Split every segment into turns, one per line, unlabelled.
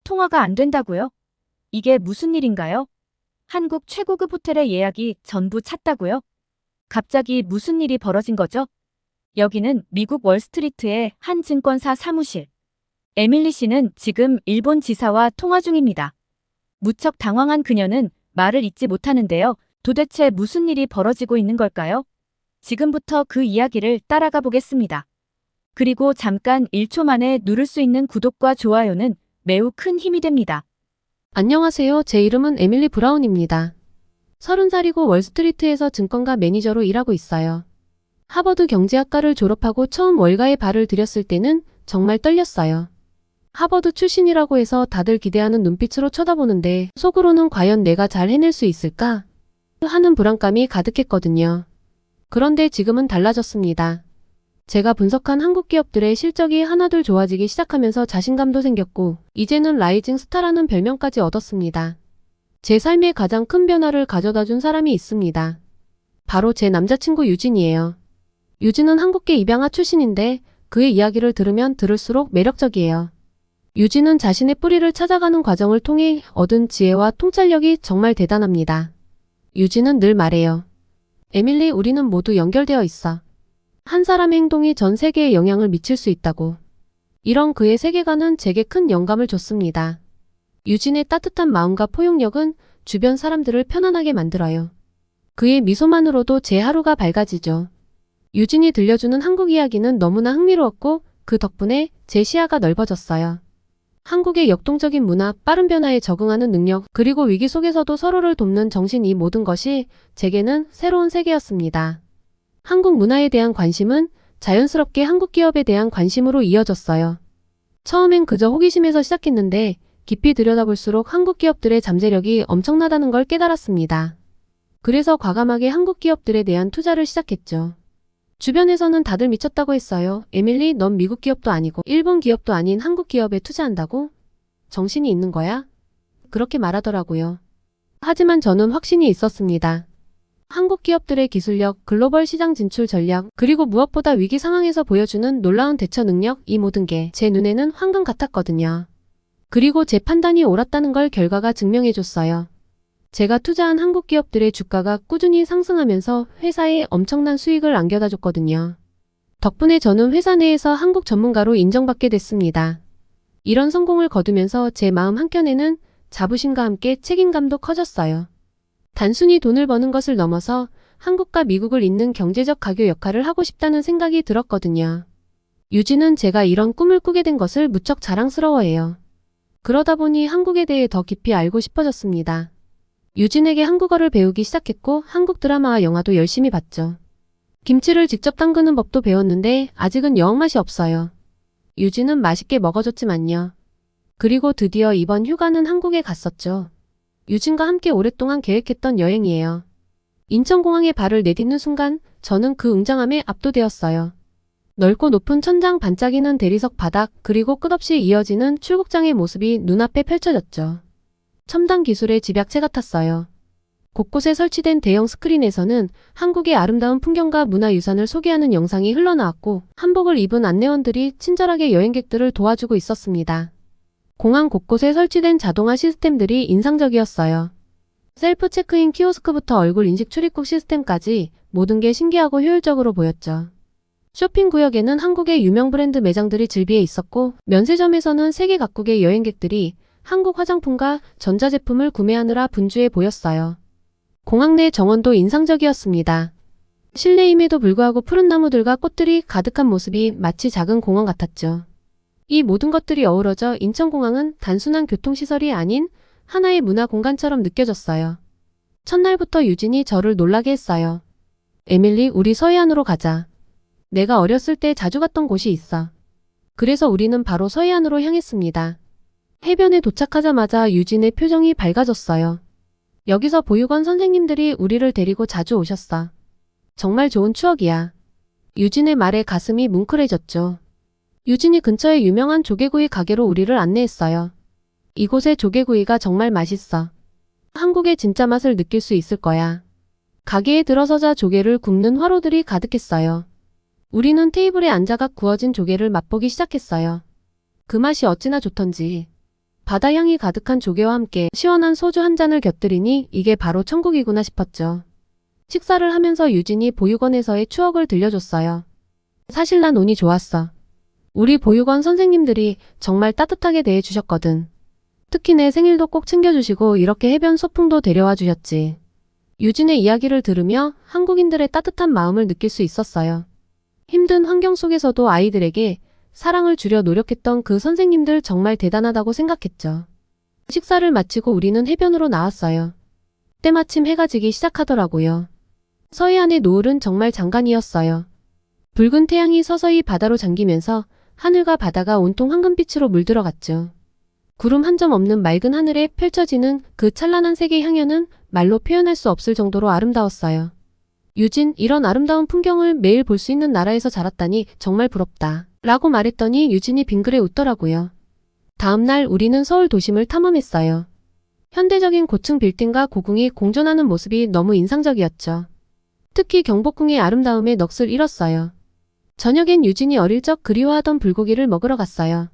통화가 안 된다고요? 이게 무슨 일인가요? 한국 최고급 호텔의 예약이 전부 찼다고요? 갑자기 무슨 일이 벌어진 거죠? 여기는 미국 월스트리트의 한 증권사 사무실. 에밀리 씨는 지금 일본 지사와 통화 중입니다. 무척 당황한 그녀는 말을 잇지 못하는데요. 도대체 무슨 일이 벌어지고 있는 걸까요? 지금부터 그 이야기를 따라가 보겠습니다. 그리고 잠깐 1초 만에 누를 수 있는 구독과 좋아요는 매우 큰 힘이 됩니다.
안녕하세요. 제 이름은 에밀리 브라운입니다. 30살이고 월스트리트에서 증권가 매니저로 일하고 있어요. 하버드 경제학과를 졸업하고 처음 월가에 발을 들였을 때는 정말 떨렸어요. 하버드 출신이라고 해서 다들 기대하는 눈빛으로 쳐다보는데 속으로는 과연 내가 잘 해낼 수 있을까? 하는 불안감이 가득했거든요. 그런데 지금은 달라졌습니다. 제가 분석한 한국 기업들의 실적이 하나둘 좋아지기 시작하면서 자신감도 생겼고 이제는 라이징 스타라는 별명까지 얻었습니다. 제 삶에 가장 큰 변화를 가져다준 사람이 있습니다. 바로 제 남자친구 유진이에요. 유진은 한국계 입양아 출신인데 그의 이야기를 들으면 들을수록 매력적이에요. 유진은 자신의 뿌리를 찾아가는 과정을 통해 얻은 지혜와 통찰력이 정말 대단합니다. 유진은 늘 말해요. 에밀리, 우리는 모두 연결되어 있어. 한 사람의 행동이 전 세계에 영향을 미칠 수 있다고. 이런 그의 세계관은 제게 큰 영감을 줬습니다. 유진의 따뜻한 마음과 포용력은 주변 사람들을 편안하게 만들어요. 그의 미소만으로도 제 하루가 밝아지죠. 유진이 들려주는 한국 이야기는 너무나 흥미로웠고 그 덕분에 제 시야가 넓어졌어요. 한국의 역동적인 문화, 빠른 변화에 적응하는 능력, 그리고 위기 속에서도 서로를 돕는 정신, 이 모든 것이 제게는 새로운 세계였습니다. 한국 문화에 대한 관심은 자연스럽게 한국 기업에 대한 관심으로 이어졌어요. 처음엔 그저 호기심에서 시작했는데 깊이 들여다볼수록 한국 기업들의 잠재력이 엄청나다는 걸 깨달았습니다. 그래서 과감하게 한국 기업들에 대한 투자를 시작했죠. 주변에서는 다들 미쳤다고 했어요. 에밀리, 넌 미국 기업도 아니고 일본 기업도 아닌 한국 기업에 투자한다고? 정신이 있는 거야? 그렇게 말하더라고요. 하지만 저는 확신이 있었습니다. 한국 기업들의 기술력, 글로벌 시장 진출 전략, 그리고 무엇보다 위기 상황에서 보여주는 놀라운 대처 능력, 이 모든 게 제 눈에는 황금 같았거든요. 그리고 제 판단이 옳았다는 걸 결과가 증명해줬어요. 제가 투자한 한국 기업들의 주가가 꾸준히 상승하면서 회사에 엄청난 수익을 안겨다 줬거든요. 덕분에 저는 회사 내에서 한국 전문가로 인정받게 됐습니다. 이런 성공을 거두면서 제 마음 한켠에는 자부심과 함께 책임감도 커졌어요. 단순히 돈을 버는 것을 넘어서 한국과 미국을 잇는 경제적 가교 역할을 하고 싶다는 생각이 들었거든요. 유진은 제가 이런 꿈을 꾸게 된 것을 무척 자랑스러워해요. 그러다 보니 한국에 대해 더 깊이 알고 싶어졌습니다. 유진에게 한국어를 배우기 시작했고 한국 드라마와 영화도 열심히 봤죠. 김치를 직접 담그는 법도 배웠는데 아직은 영 맛이 없어요. 유진은 맛있게 먹어줬지만요. 그리고 드디어 이번 휴가는 한국에 갔었죠. 유진과 함께 오랫동안 계획했던 여행이에요. 인천공항에 발을 내딛는 순간 저는 그 웅장함에 압도되었어요. 넓고 높은 천장, 반짝이는 대리석 바닥, 그리고 끝없이 이어지는 출국장의 모습이 눈앞에 펼쳐졌죠. 첨단 기술의 집약체 같았어요. 곳곳에 설치된 대형 스크린에서는 한국의 아름다운 풍경과 문화유산을 소개하는 영상이 흘러나왔고 한복을 입은 안내원들이 친절하게 여행객들을 도와주고 있었습니다. 공항 곳곳에 설치된 자동화 시스템들이 인상적이었어요. 셀프 체크인 키오스크부터 얼굴 인식 출입국 시스템까지 모든 게 신기하고 효율적으로 보였죠. 쇼핑 구역에는 한국의 유명 브랜드 매장들이 즐비해 있었고 면세점에서는 세계 각국의 여행객들이 한국 화장품과 전자제품을 구매하느라 분주해 보였어요. 공항 내 정원도 인상적이었습니다. 실내임에도 불구하고 푸른 나무들과 꽃들이 가득한 모습이 마치 작은 공원 같았죠. 이 모든 것들이 어우러져 인천공항은 단순한 교통시설이 아닌 하나의 문화 공간처럼 느껴졌어요. 첫날부터 유진이 저를 놀라게 했어요. 에밀리, 우리 서해안으로 가자. 내가 어렸을 때 자주 갔던 곳이 있어. 그래서 우리는 바로 서해안으로 향했습니다. 해변에 도착하자마자 유진의 표정이 밝아졌어요. 여기서 보육원 선생님들이 우리를 데리고 자주 오셨어. 정말 좋은 추억이야. 유진의 말에 가슴이 뭉클해졌죠. 유진이 근처에 유명한 조개구이 가게로 우리를 안내했어요. 이곳의 조개구이가 정말 맛있어. 한국의 진짜 맛을 느낄 수 있을 거야. 가게에 들어서자 조개를 굽는 화로들이 가득했어요. 우리는 테이블에 앉아가 구워진 조개를 맛보기 시작했어요. 그 맛이 어찌나 좋던지. 바다 향이 가득한 조개와 함께 시원한 소주 한 잔을 곁들이니 이게 바로 천국이구나 싶었죠. 식사를 하면서 유진이 보육원에서의 추억을 들려줬어요. 사실 난 운이 좋았어. 우리 보육원 선생님들이 정말 따뜻하게 대해주셨거든. 특히 내 생일도 꼭 챙겨주시고 이렇게 해변 소풍도 데려와 주셨지. 유진의 이야기를 들으며 한국인들의 따뜻한 마음을 느낄 수 있었어요. 힘든 환경 속에서도 아이들에게 사랑을 주려 노력했던 그 선생님들 정말 대단하다고 생각했죠. 식사를 마치고 우리는 해변으로 나왔어요. 때마침 해가 지기 시작하더라고요. 서해안의 노을은 정말 장관이었어요. 붉은 태양이 서서히 바다로 잠기면서 하늘과 바다가 온통 황금빛으로 물들어갔죠. 구름 한 점 없는 맑은 하늘에 펼쳐지는 그 찬란한 색의 향연은 말로 표현할 수 없을 정도로 아름다웠어요. 유진, 이런 아름다운 풍경을 매일 볼 수 있는 나라에서 자랐다니 정말 부럽다. 라고 말했더니 유진이 빙그레 웃더라고요. 다음날 우리는 서울 도심을 탐험했어요. 현대적인 고층 빌딩과 고궁이 공존하는 모습이 너무 인상적이었죠. 특히 경복궁의 아름다움에 넋을 잃었어요. 저녁엔 유진이 어릴 적 그리워하던 불고기를 먹으러 갔어요.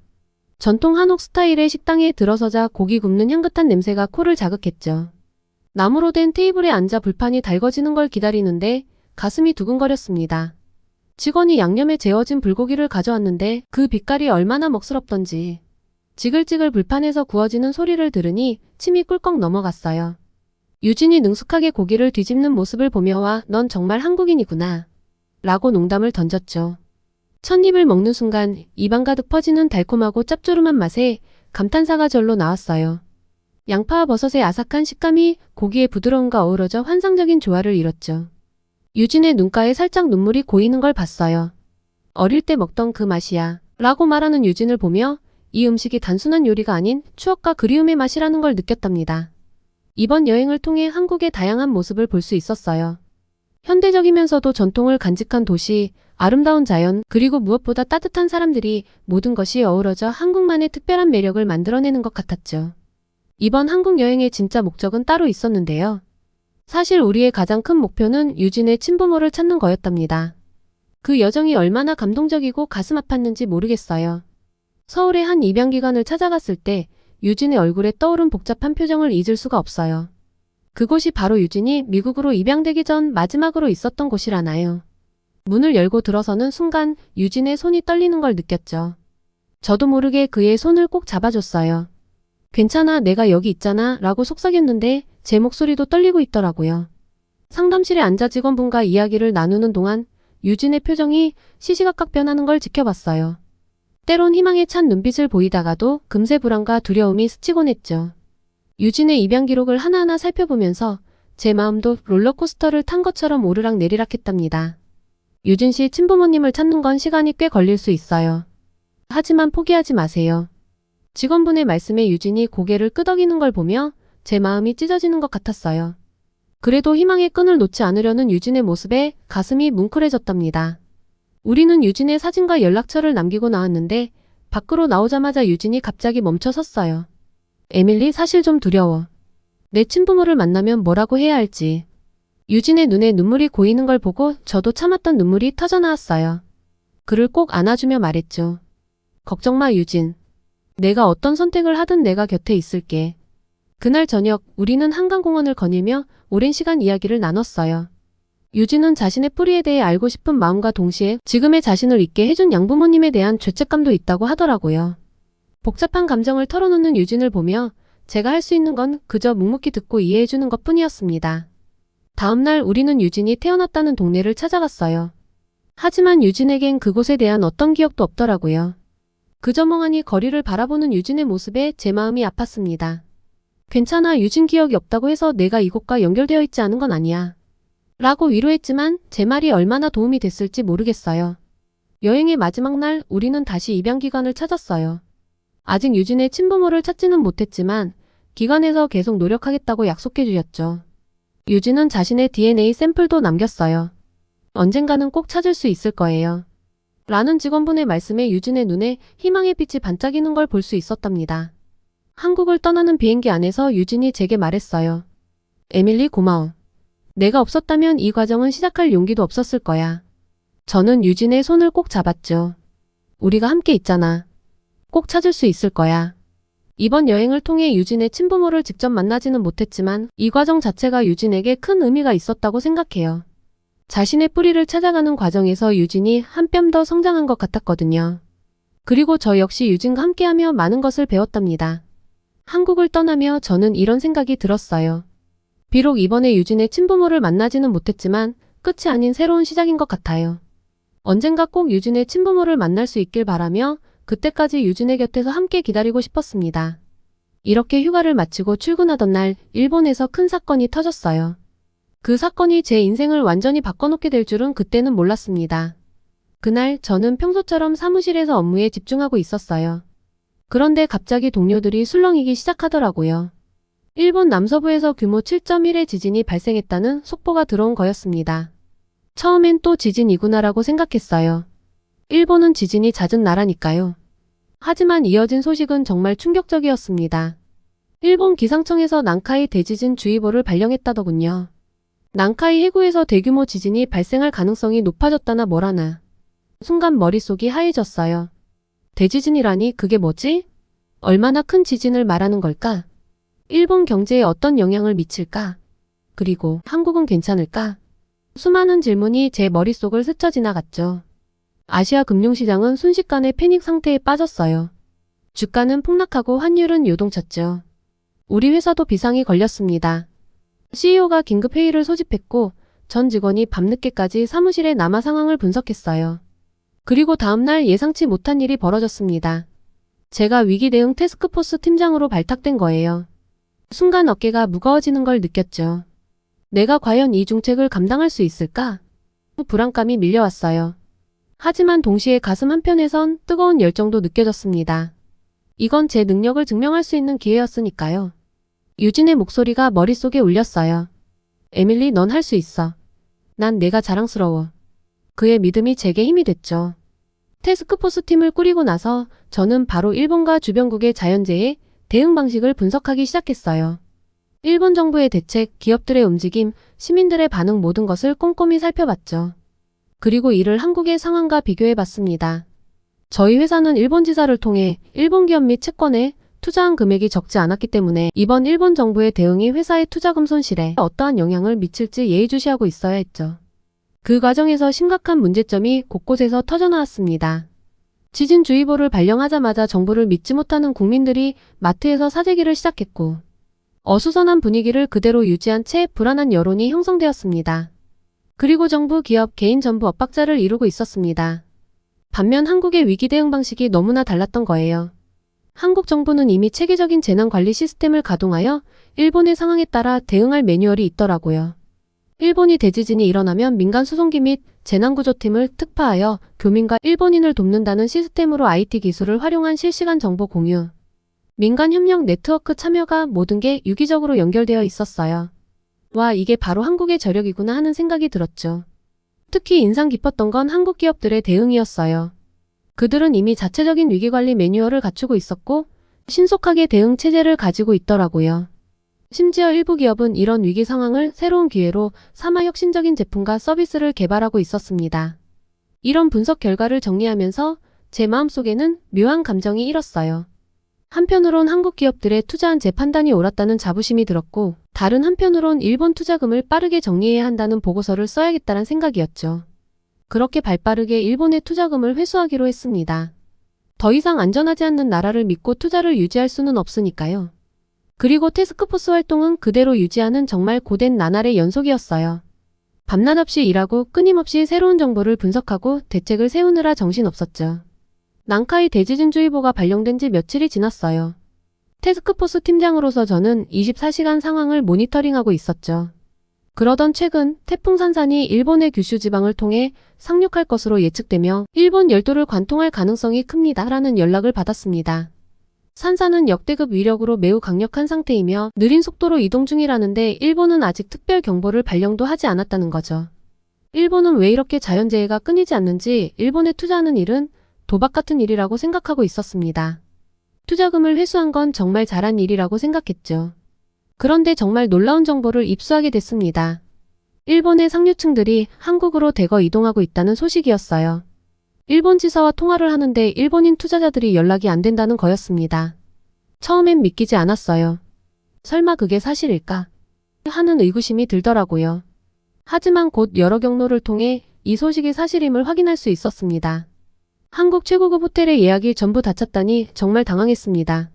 전통 한옥 스타일의 식당에 들어서자 고기 굽는 향긋한 냄새가 코를 자극했죠. 나무로 된 테이블에 앉아 불판이 달궈지는 걸 기다리는데 가슴이 두근거렸습니다. 직원이 양념에 재워진 불고기를 가져왔는데 그 빛깔이 얼마나 먹스럽던지. 지글지글 불판에서 구워지는 소리를 들으니 침이 꿀꺽 넘어갔어요. 유진이 능숙하게 고기를 뒤집는 모습을 보며 와, 넌 정말 한국인이구나. 라고 농담을 던졌죠. 첫 입을 먹는 순간 입안 가득 퍼지는 달콤하고 짭조름한 맛에 감탄사가 절로 나왔어요. 양파와 버섯의 아삭한 식감이 고기의 부드러움과 어우러져 환상적인 조화를 이뤘죠. 유진의 눈가에 살짝 눈물이 고이는 걸 봤어요. 어릴 때 먹던 그 맛이야. 라고 말하는 유진을 보며 이 음식이 단순한 요리가 아닌 추억과 그리움의 맛이라는 걸 느꼈답니다. 이번 여행을 통해 한국의 다양한 모습을 볼 수 있었어요. 현대적이면서도 전통을 간직한 도시, 아름다운 자연, 그리고 무엇보다 따뜻한 사람들이 모든 것이 어우러져 한국만의 특별한 매력을 만들어내는 것 같았죠. 이번 한국 여행의 진짜 목적은 따로 있었는데요. 사실 우리의 가장 큰 목표는 유진의 친부모를 찾는 거였답니다. 그 여정이 얼마나 감동적이고 가슴 아팠는지 모르겠어요. 서울의 한 입양기관을 찾아갔을 때 유진의 얼굴에 떠오른 복잡한 표정을 잊을 수가 없어요. 그곳이 바로 유진이 미국으로 입양되기 전 마지막으로 있었던 곳이라나요. 문을 열고 들어서는 순간 유진의 손이 떨리는 걸 느꼈죠. 저도 모르게 그의 손을 꼭 잡아줬어요. 괜찮아, 내가 여기 있잖아 라고 속삭였는데 제 목소리도 떨리고 있더라고요. 상담실에 앉아 직원분과 이야기를 나누는 동안 유진의 표정이 시시각각 변하는 걸 지켜봤어요. 때론 희망에 찬 눈빛을 보이다가도 금세 불안과 두려움이 스치곤 했죠. 유진의 입양 기록을 하나하나 살펴보면서 제 마음도 롤러코스터를 탄 것처럼 오르락내리락 했답니다. 유진 씨 친부모님을 찾는 건 시간이 꽤 걸릴 수 있어요. 하지만 포기하지 마세요. 직원분의 말씀에 유진이 고개를 끄덕이는 걸 보며 제 마음이 찢어지는 것 같았어요. 그래도 희망의 끈을 놓지 않으려는 유진의 모습에 가슴이 뭉클해졌답니다. 우리는 유진의 사진과 연락처를 남기고 나왔는데 밖으로 나오자마자 유진이 갑자기 멈춰 섰어요. 에밀리, 사실 좀 두려워. 내 친부모를 만나면 뭐라고 해야 할지. 유진의 눈에 눈물이 고이는 걸 보고 저도 참았던 눈물이 터져나왔어요. 그를 꼭 안아주며 말했죠. 걱정 마, 유진. 내가 어떤 선택을 하든 내가 곁에 있을게. 그날 저녁 우리는 한강공원을 거닐며 오랜 시간 이야기를 나눴어요. 유진은 자신의 뿌리에 대해 알고 싶은 마음과 동시에 지금의 자신을 있게 해준 양부모님에 대한 죄책감도 있다고 하더라고요. 복잡한 감정을 털어놓는 유진을 보며 제가 할 수 있는 건 그저 묵묵히 듣고 이해해주는 것뿐이었습니다. 다음날 우리는 유진이 태어났다는 동네를 찾아갔어요. 하지만 유진에겐 그곳에 대한 어떤 기억도 없더라고요. 그저 멍하니 거리를 바라보는 유진의 모습에 제 마음이 아팠습니다. 괜찮아, 유진 기억이 없다고 해서 내가 이곳과 연결되어 있지 않은 건 아니야. 라고 위로했지만 제 말이 얼마나 도움이 됐을지 모르겠어요. 여행의 마지막 날 우리는 다시 입양기관을 찾았어요. 아직 유진의 친부모를 찾지는 못했지만 기관에서 계속 노력하겠다고 약속해 주셨죠. 유진은 자신의 DNA 샘플도 남겼어요. 언젠가는 꼭 찾을 수 있을 거예요. 라는 직원분의 말씀에 유진의 눈에 희망의 빛이 반짝이는 걸 볼 수 있었답니다. 한국을 떠나는 비행기 안에서 유진이 제게 말했어요. 에밀리, 고마워. 내가 없었다면 이 과정은 시작할 용기도 없었을 거야. 저는 유진의 손을 꼭 잡았죠. 우리가 함께 있잖아. 꼭 찾을 수 있을 거야. 이번 여행을 통해 유진의 친부모를 직접 만나지는 못했지만 이 과정 자체가 유진에게 큰 의미가 있었다고 생각해요. 자신의 뿌리를 찾아가는 과정에서 유진이 한 뼘 더 성장한 것 같았거든요. 그리고 저 역시 유진과 함께하며 많은 것을 배웠답니다. 한국을 떠나며 저는 이런 생각이 들었어요. 비록 이번에 유진의 친부모를 만나지는 못했지만 끝이 아닌 새로운 시작인 것 같아요. 언젠가 꼭 유진의 친부모를 만날 수 있길 바라며 그때까지 유진의 곁에서 함께 기다리고 싶었습니다. 이렇게 휴가를 마치고 출근하던 날 일본에서 큰 사건이 터졌어요. 그 사건이 제 인생을 완전히 바꿔놓게 될 줄은 그때는 몰랐습니다. 그날 저는 평소처럼 사무실에서 업무에 집중하고 있었어요. 그런데 갑자기 동료들이 술렁이기 시작하더라고요. 일본 남서부에서 규모 7.1의 지진이 발생했다는 속보가 들어온 거였습니다. 처음엔 또 지진이구나라고 생각했어요. 일본은 지진이 잦은 나라니까요. 하지만 이어진 소식은 정말 충격적이었습니다. 일본 기상청에서 난카이 대지진 주의보를 발령했다더군요. 난카이 해구에서 대규모 지진이 발생할 가능성이 높아졌다나 뭐라나. 순간 머릿속이 하얘졌어요. 대지진이라니 그게 뭐지? 얼마나 큰 지진을 말하는 걸까? 일본 경제에 어떤 영향을 미칠까? 그리고 한국은 괜찮을까? 수많은 질문이 제 머릿속을 스쳐 지나갔죠. 아시아 금융시장은 순식간에 패닉 상태에 빠졌어요. 주가는 폭락하고 환율은 요동쳤죠. 우리 회사도 비상이 걸렸습니다. CEO가 긴급 회의를 소집했고 전 직원이 밤늦게까지 사무실에 남아 상황을 분석했어요. 그리고 다음날 예상치 못한 일이 벌어졌습니다. 제가 위기 대응 태스크포스 팀장으로 발탁된 거예요. 순간 어깨가 무거워지는 걸 느꼈죠. 내가 과연 이 중책을 감당할 수 있을까? 불안감이 밀려왔어요. 하지만 동시에 가슴 한편에선 뜨거운 열정도 느껴졌습니다. 이건 제 능력을 증명할 수 있는 기회였으니까요. 유진의 목소리가 머릿속에 울렸어요. 에밀리, 넌 할 수 있어. 난 내가 자랑스러워. 그의 믿음이 제게 힘이 됐죠. 태스크포스 팀을 꾸리고 나서 저는 바로 일본과 주변국의 자연재해 대응 방식을 분석하기 시작했어요. 일본 정부의 대책, 기업들의 움직임, 시민들의 반응 모든 것을 꼼꼼히 살펴봤죠. 그리고 이를 한국의 상황과 비교해봤습니다. 저희 회사는 일본 지사를 통해 일본 기업 및 채권에 투자한 금액이 적지 않았기 때문에 이번 일본 정부의 대응이 회사의 투자금 손실에 어떠한 영향을 미칠지 예의주시하고 있어야 했죠. 그 과정에서 심각한 문제점이 곳곳에서 터져나왔습니다. 지진주의보를 발령하자마자 정부를 믿지 못하는 국민들이 마트에서 사재기를 시작했고 어수선한 분위기를 그대로 유지한 채 불안한 여론이 형성되었습니다. 그리고 정부, 기업, 개인 전부 엇박자를 이루고 있었습니다. 반면 한국의 위기 대응 방식이 너무나 달랐던 거예요. 한국 정부는 이미 체계적인 재난관리 시스템을 가동하여 일본의 상황에 따라 대응할 매뉴얼이 있더라고요. 일본이 대지진이 일어나면 민간 수송기 및 재난구조팀을 특파하여 교민과 일본인을 돕는다는 시스템으로 IT 기술을 활용한 실시간 정보 공유, 민간 협력 네트워크 참여가 모든 게 유기적으로 연결되어 있었어요. 와, 이게 바로 한국의 저력이구나 하는 생각이 들었죠. 특히 인상 깊었던 건 한국 기업들의 대응이었어요. 그들은 이미 자체적인 위기관리 매뉴얼을 갖추고 있었고 신속하게 대응 체제를 가지고 있더라고요. 심지어 일부 기업은 이런 위기 상황을 새로운 기회로 삼아 혁신적인 제품과 서비스를 개발하고 있었습니다. 이런 분석 결과를 정리하면서 제 마음속에는 묘한 감정이 일었어요. 한편으론 한국 기업들의 투자한 제 판단이 옳았다는 자부심이 들었고 다른 한편으론 일본 투자금을 빠르게 정리해야 한다는 보고서를 써야겠다는 생각이었죠. 그렇게 발빠르게 일본의 투자금을 회수하기로 했습니다. 더 이상 안전하지 않는 나라를 믿고 투자를 유지할 수는 없으니까요. 그리고 태스크포스 활동은 그대로 유지하는 정말 고된 나날의 연속이었어요. 밤낮 없이 일하고 끊임없이 새로운 정보를 분석하고 대책을 세우느라 정신없었죠. 난카이 대지진주의보가 발령된 지 며칠이 지났어요. 태스크포스 팀장으로서 저는 24시간 상황을 모니터링하고 있었죠. 그러던 최근 태풍 산산이 일본의 규슈 지방을 통해 상륙할 것으로 예측되며 일본 열도를 관통할 가능성이 큽니다 라는 연락을 받았습니다. 산산은 역대급 위력으로 매우 강력한 상태이며 느린 속도로 이동 중이라는데 일본은 아직 특별 경보를 발령도 하지 않았다는 거죠. 일본은 왜 이렇게 자연재해가 끊이지 않는지 일본에 투자하는 일은 도박 같은 일이라고 생각하고 있었습니다. 투자금을 회수한 건 정말 잘한 일이라고 생각했죠. 그런데 정말 놀라운 정보를 입수하게 됐습니다. 일본의 상류층들이 한국으로 대거 이동하고 있다는 소식이었어요. 일본 지사와 통화를 하는데 일본인 투자자들이 연락이 안 된다는 거였습니다. 처음엔 믿기지 않았어요. 설마 그게 사실일까? 하는 의구심이 들더라고요. 하지만 곧 여러 경로를 통해 이 소식이 사실임을 확인할 수 있었습니다. 한국 최고급 호텔의 예약이 전부 다 찼다니 정말 당황했습니다.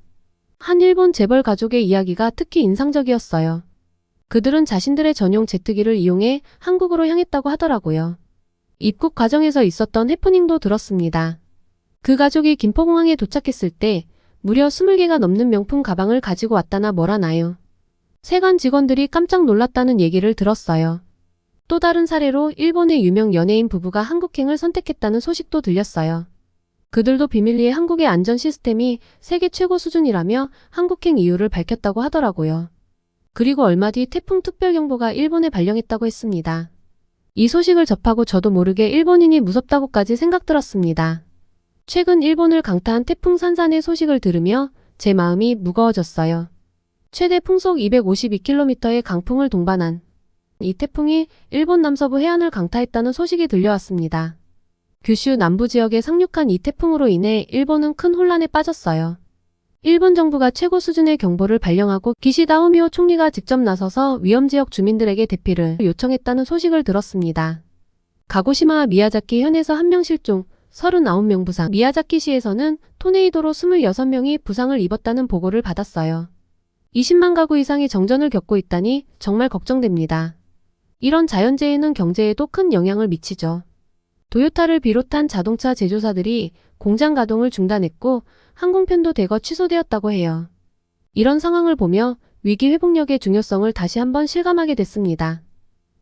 한 일본 재벌 가족의 이야기가 특히 인상적이었어요. 그들은 자신들의 전용 제트기를 이용해 한국으로 향했다고 하더라고요. 입국 과정에서 있었던 해프닝도 들었습니다. 그 가족이 김포공항에 도착했을 때 무려 20개가 넘는 명품 가방을 가지고 왔다나 뭐라나요. 세관 직원들이 깜짝 놀랐다는 얘기를 들었어요. 또 다른 사례로 일본의 유명 연예인 부부가 한국행을 선택했다는 소식도 들렸어요. 그들도 비밀리에 한국의 안전 시스템이 세계 최고 수준이라며 한국행 이유를 밝혔다고 하더라고요. 그리고 얼마 뒤 태풍 특별경보가 일본에 발령했다고 했습니다. 이 소식을 접하고 저도 모르게 일본인이 무섭다고까지 생각 들었습니다. 최근 일본을 강타한 태풍 산산의 소식을 들으며 제 마음이 무거워졌어요. 최대 풍속 252km의 강풍을 동반한 이 태풍이 일본 남서부 해안을 강타했다는 소식이 들려왔습니다. 규슈 남부 지역에 상륙한 이 태풍으로 인해 일본은 큰 혼란에 빠졌어요. 일본 정부가 최고 수준의 경보를 발령하고 기시다 후미오 총리가 직접 나서서 위험지역 주민들에게 대피를 요청했다는 소식을 들었습니다. 가고시마와 미야자키 현에서 1명 실종, 39명 부상, 미야자키시에서는 토네이도로 26명이 부상을 입었다는 보고를 받았어요. 20만 가구 이상이 정전을 겪고 있다니 정말 걱정됩니다. 이런 자연재해는 경제에도 큰 영향을 미치죠. 도요타를 비롯한 자동차 제조사들이 공장 가동을 중단했고 항공편도 대거 취소되었다고 해요. 이런 상황을 보며 위기 회복력의 중요성을 다시 한번 실감하게 됐습니다.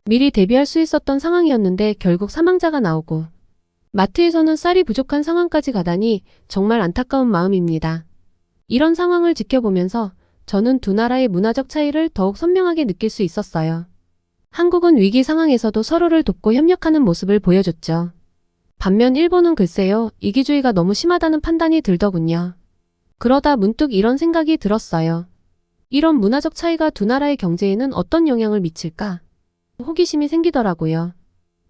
미리 대비할 수 있었던 상황이었는데 결국 사망자가 나오고 마트에서는 쌀이 부족한 상황까지 가다니 정말 안타까운 마음입니다. 이런 상황을 지켜보면서 저는 두 나라의 문화적 차이를 더욱 선명하게 느낄 수 있었어요. 한국은 위기 상황에서도 서로를 돕고 협력하는 모습을 보여줬죠. 반면 일본은 글쎄요, 이기주의가 너무 심하다는 판단이 들더군요. 그러다 문득 이런 생각이 들었어요. 이런 문화적 차이가 두 나라의 경제에는 어떤 영향을 미칠까? 호기심이 생기더라고요.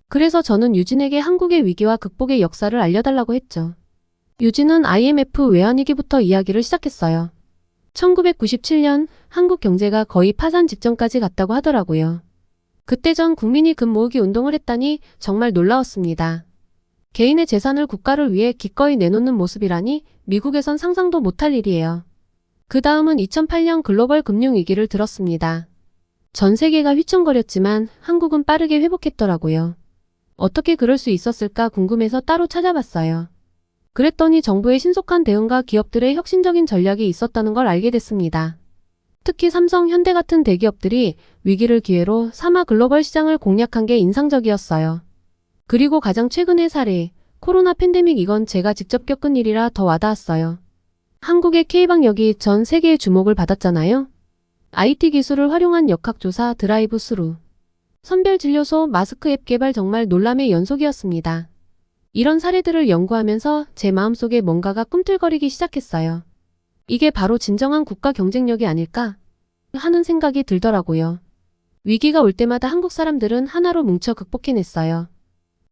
그래서 저는 유진에게 한국의 위기와 극복의 역사를 알려달라고 했죠. 유진은 IMF 외환위기부터 이야기를 시작했어요. 1997년 한국 경제가 거의 파산 직전까지 갔다고 하더라고요. 그때 전 국민이 금 모으기 운동을 했다니 정말 놀라웠습니다. 개인의 재산을 국가를 위해 기꺼이 내놓는 모습이라니 미국에선 상상도 못할 일이에요. 그 다음은 2008년 글로벌 금융위기를 들었습니다. 전 세계가 휘청거렸지만 한국은 빠르게 회복했더라고요. 어떻게 그럴 수 있었을까 궁금해서 따로 찾아봤어요. 그랬더니 정부의 신속한 대응과 기업들의 혁신적인 전략이 있었다는 걸 알게 됐습니다. 특히 삼성, 현대 같은 대기업들이 위기를 기회로 삼아 글로벌 시장을 공략한 게 인상적이었어요. 그리고 가장 최근의 사례, 코로나 팬데믹 이건 제가 직접 겪은 일이라 더 와닿았어요. 한국의 K방역이 전 세계의 주목을 받았잖아요. IT 기술을 활용한 역학조사 드라이브 스루, 선별진료소 마스크 앱 개발 정말 놀람의 연속이었습니다. 이런 사례들을 연구하면서 제 마음속에 뭔가가 꿈틀거리기 시작했어요. 이게 바로 진정한 국가 경쟁력이 아닐까 하는 생각이 들더라고요. 위기가 올 때마다 한국 사람들은 하나로 뭉쳐 극복해냈어요.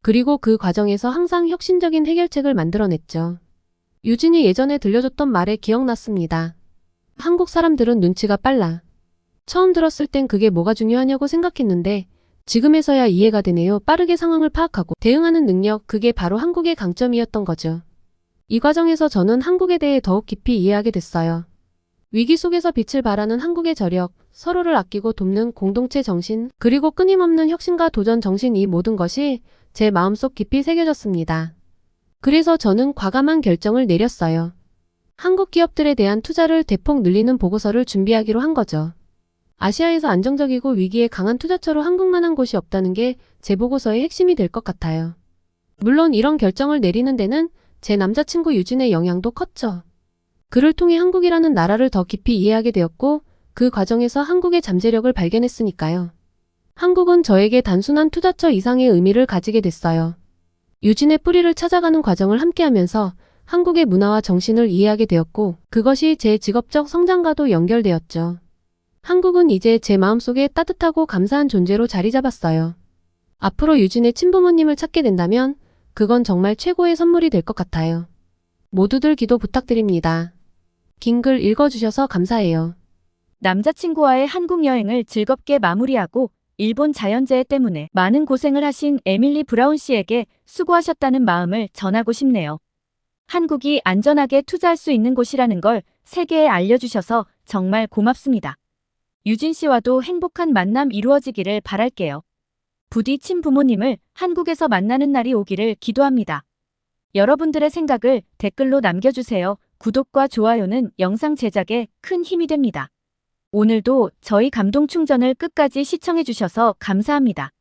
그리고 그 과정에서 항상 혁신적인 해결책을 만들어냈죠. 유진이 예전에 들려줬던 말에 기억났습니다. 한국 사람들은 눈치가 빨라. 처음 들었을 땐 그게 뭐가 중요하냐고 생각했는데 지금에서야 이해가 되네요. 빠르게 상황을 파악하고 대응하는 능력, 그게 바로 한국의 강점이었던 거죠. 이 과정에서 저는 한국에 대해 더욱 깊이 이해하게 됐어요. 위기 속에서 빛을 발하는 한국의 저력, 서로를 아끼고 돕는 공동체 정신, 그리고 끊임없는 혁신과 도전 정신, 이 모든 것이 제 마음속 깊이 새겨졌습니다. 그래서 저는 과감한 결정을 내렸어요. 한국 기업들에 대한 투자를 대폭 늘리는 보고서를 준비하기로 한 거죠. 아시아에서 안정적이고 위기에 강한 투자처로 한국만한 곳이 없다는 게 제 보고서의 핵심이 될 것 같아요. 물론 이런 결정을 내리는 데는 제 남자친구 유진의 영향도 컸죠. 그를 통해 한국이라는 나라를 더 깊이 이해하게 되었고 그 과정에서 한국의 잠재력을 발견했으니까요. 한국은 저에게 단순한 투자처 이상의 의미를 가지게 됐어요. 유진의 뿌리를 찾아가는 과정을 함께하면서 한국의 문화와 정신을 이해하게 되었고 그것이 제 직업적 성장과도 연결되었죠. 한국은 이제 제 마음속에 따뜻하고 감사한 존재로 자리 잡았어요. 앞으로 유진의 친부모님을 찾게 된다면 그건 정말 최고의 선물이 될 것 같아요. 모두들 기도 부탁드립니다. 긴 글 읽어주셔서 감사해요.
남자친구와의 한국 여행을 즐겁게 마무리하고 일본 자연재해 때문에 많은 고생을 하신 에밀리 브라운 씨에게 수고하셨다는 마음을 전하고 싶네요. 한국이 안전하게 투자할 수 있는 곳이라는 걸 세계에 알려주셔서 정말 고맙습니다. 유진 씨와도 행복한 만남 이루어지기를 바랄게요. 부디 친부모님을 한국에서 만나는 날이 오기를 기도합니다. 여러분들의 생각을 댓글로 남겨주세요. 구독과 좋아요는 영상 제작에 큰 힘이 됩니다. 오늘도 저희 감동 충전을 끝까지 시청해주셔서 감사합니다.